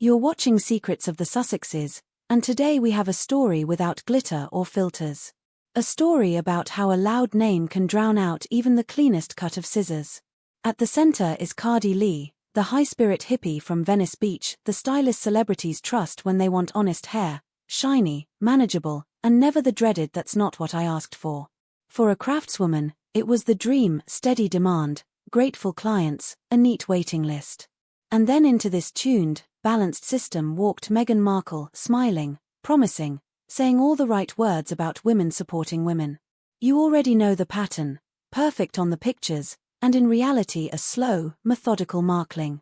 You're watching Secrets of the Sussexes, and today we have a story without glitter or filters. A story about how a loud name can drown out even the cleanest cut of scissors. At the center is Cady Lee, the high-spirit hippie from Venice Beach, the stylist celebrities trust when they want honest hair, shiny, manageable, and never the dreaded "that's not what I asked for." For a craftswoman, it was the dream: steady demand, grateful clients, a neat waiting list. And then into this tuned, balanced system walked Meghan Markle, smiling, promising, saying all the right words about women supporting women. You already know the pattern: perfect on the pictures, and in reality a slow, methodical markling.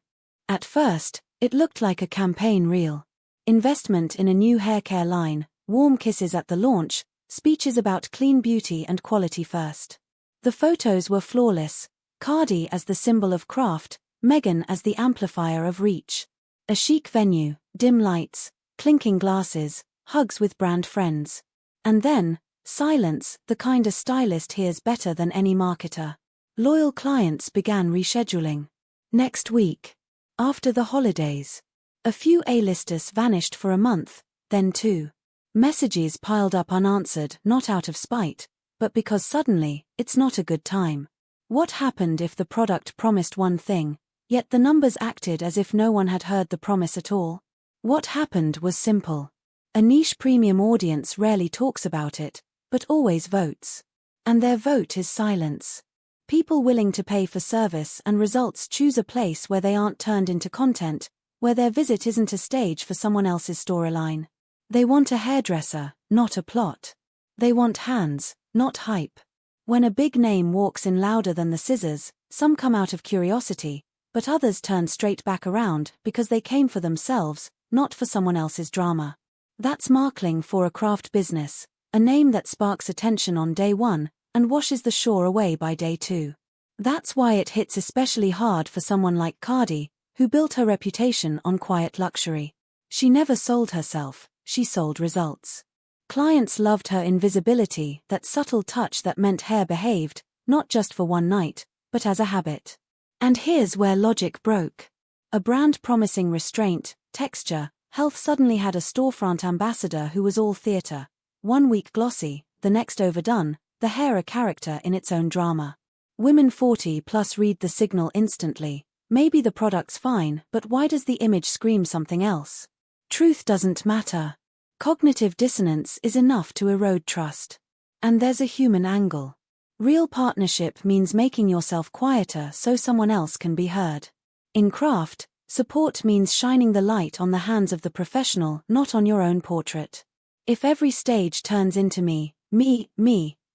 At first, it looked like a campaign reel. Investment in a new hair care line, warm kisses at the launch, speeches about clean beauty and quality first. The photos were flawless: Cady as the symbol of craft, Meghan as the amplifier of reach. A chic venue, dim lights, clinking glasses, hugs with brand friends. And then, silence, the kind a stylist hears better than any marketer. Loyal clients began rescheduling. Next week. After the holidays. A few A-listers vanished for a month, then 2. Messages piled up unanswered, not out of spite, but because suddenly, it's not a good time. What happened if the product promised one thing, yet the numbers acted as if no one had heard the promise at all? What happened was simple. A niche premium audience rarely talks about it, but always votes. And their vote is silence. People willing to pay for service and results choose a place where they aren't turned into content, where their visit isn't a stage for someone else's storyline. They want a hairdresser, not a plot. They want hands, not hype. When a big name walks in louder than the scissors, some come out of curiosity, but others turn straight back around because they came for themselves, not for someone else's drama. That's markling for a craft business, a name that sparks attention on day 1, and washes the shore away by day 2. That's why it hits especially hard for someone like Cady, who built her reputation on quiet luxury. She never sold herself, she sold results. Clients loved her invisibility, that subtle touch that meant hair behaved, not just for one night, but as a habit. And here's where logic broke. A brand promising restraint, texture, health suddenly had a storefront ambassador who was all theater. 1 week glossy, the next overdone, the hair a character in its own drama. Women 40 plus read the signal instantly. Maybe the product's fine, but why does the image scream something else? Truth doesn't matter. Cognitive dissonance is enough to erode trust. And there's a human angle. Real partnership means making yourself quieter so someone else can be heard. In craft, support means shining the light on the hands of the professional, not on your own portrait. If every stage turns into me,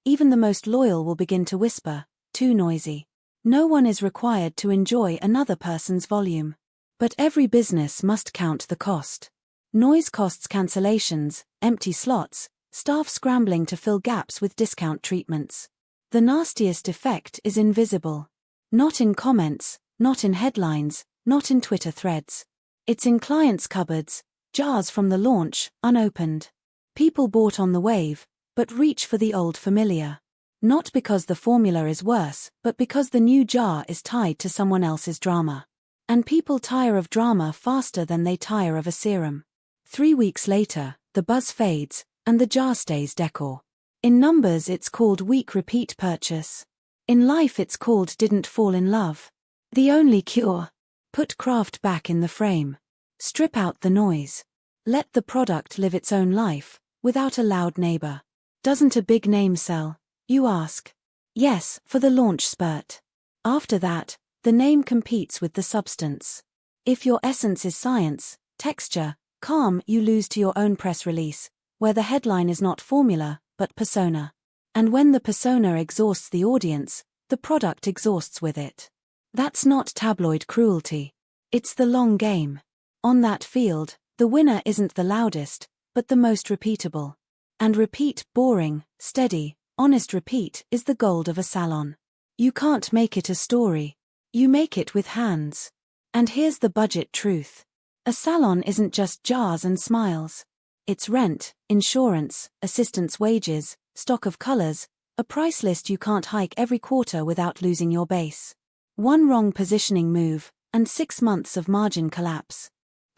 even the most loyal will begin to whisper, too noisy. No one is required to enjoy another person's volume. But every business must count the cost. Noise costs cancellations, empty slots, staff scrambling to fill gaps with discount treatments. The nastiest effect is invisible. Not in comments, not in headlines, not in Twitter threads. It's in clients' cupboards, jars from the launch, unopened. People bought on the wave, but reach for the old familiar. Not because the formula is worse, but because the new jar is tied to someone else's drama. And people tire of drama faster than they tire of a serum. 3 weeks later, the buzz fades, and the jar stays decor. In numbers it's called weak repeat purchase. In life it's called didn't fall in love. The only cure: put craft back in the frame. Strip out the noise. Let the product live its own life, without a loud neighbor. Doesn't a big name sell? You ask. Yes, for the launch spurt. After that, the name competes with the substance. If your essence is science, texture, calm, you lose to your own press release, where the headline is not formula, but persona. And when the persona exhausts the audience, the product exhausts with it. That's not tabloid cruelty. It's the long game. On that field, the winner isn't the loudest, but the most repeatable. And repeat, boring, steady, honest repeat is the gold of a salon. You can't make it a story. You make it with hands. And here's the budget truth. A salon isn't just jars and smiles. It's rent, insurance, assistants' wages, stock of colors, a price list you can't hike every quarter without losing your base. One wrong positioning move, and 6 months of margin collapse.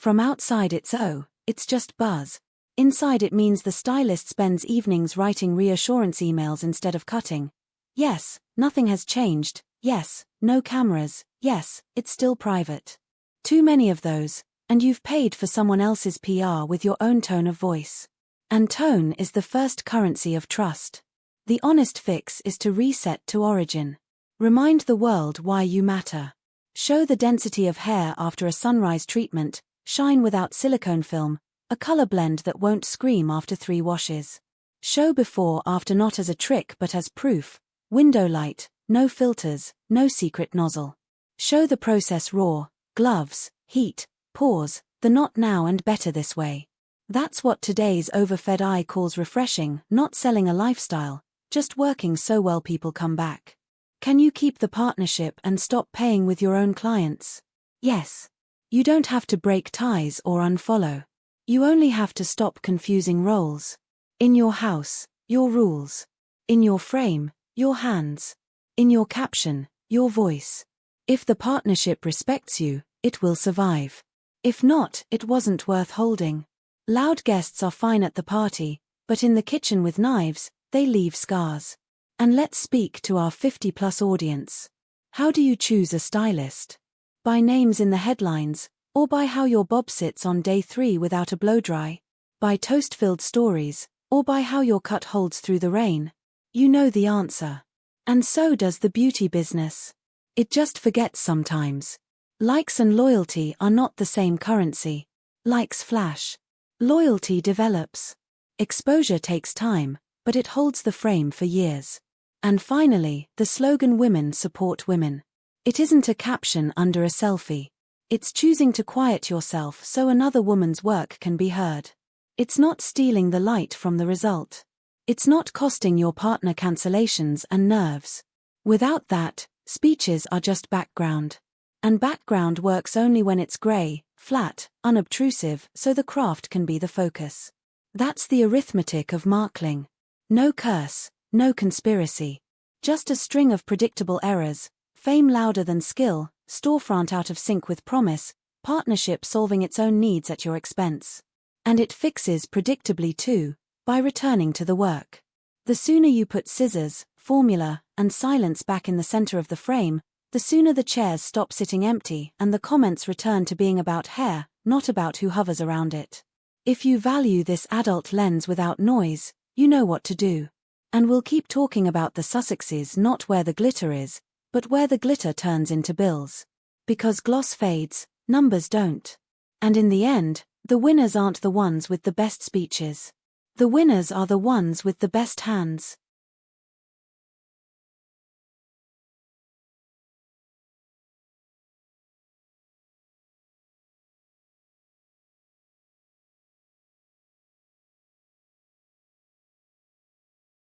From outside it's just buzz. Inside it means the stylist spends evenings writing reassurance emails instead of cutting. Yes, nothing has changed. Yes, no cameras. Yes, it's still private. Too many of those, and you've paid for someone else's PR with your own tone of voice. And tone is the first currency of trust. The honest fix is to reset to origin. Remind the world why you matter. Show the density of hair after a sunrise treatment, shine without silicone film, a color blend that won't scream after 3 washes. Show before after not as a trick but as proof. Window light, no filters, no secret nozzle. Show the process raw, gloves, heat, pause, the not now and better this way. That's what today's overfed eye calls refreshing, not selling a lifestyle, just working so well people come back. Can you keep the partnership and stop paying with your own clients? Yes. You don't have to break ties or unfollow. You only have to stop confusing roles. In your house, your rules. In your frame, your hands. In your caption, your voice. If the partnership respects you, it will survive. If not, it wasn't worth holding. Loud guests are fine at the party, but in the kitchen with knives, they leave scars. And let's speak to our 50-plus audience. How do you choose a stylist? By names in the headlines, or by how your bob sits on day 3 without a blow-dry? By toast-filled stories, or by how your cut holds through the rain? You know the answer. And so does the beauty business. It just forgets sometimes. Likes and loyalty are not the same currency. Likes flash. Loyalty develops. Exposure takes time, but it holds the frame for years. And finally, the slogan "Women support women." It isn't a caption under a selfie. It's choosing to quiet yourself so another woman's work can be heard. It's not stealing the light from the result. It's not costing your partner cancellations and nerves. Without that, speeches are just background. And background works only when it's grey, flat, unobtrusive, so the craft can be the focus. That's the arithmetic of markling. No curse, no conspiracy. Just a string of predictable errors, fame louder than skill, storefront out of sync with promise, partnership solving its own needs at your expense. And it fixes predictably too, by returning to the work. The sooner you put scissors, formula, and silence back in the center of the frame, the sooner the chairs stop sitting empty and the comments return to being about hair, not about who hovers around it. If you value this adult lens without noise, you know what to do. And we'll keep talking about the Sussexes, not where the glitter is, but where the glitter turns into bills. Because gloss fades, numbers don't. And in the end, the winners aren't the ones with the best speeches. The winners are the ones with the best hands.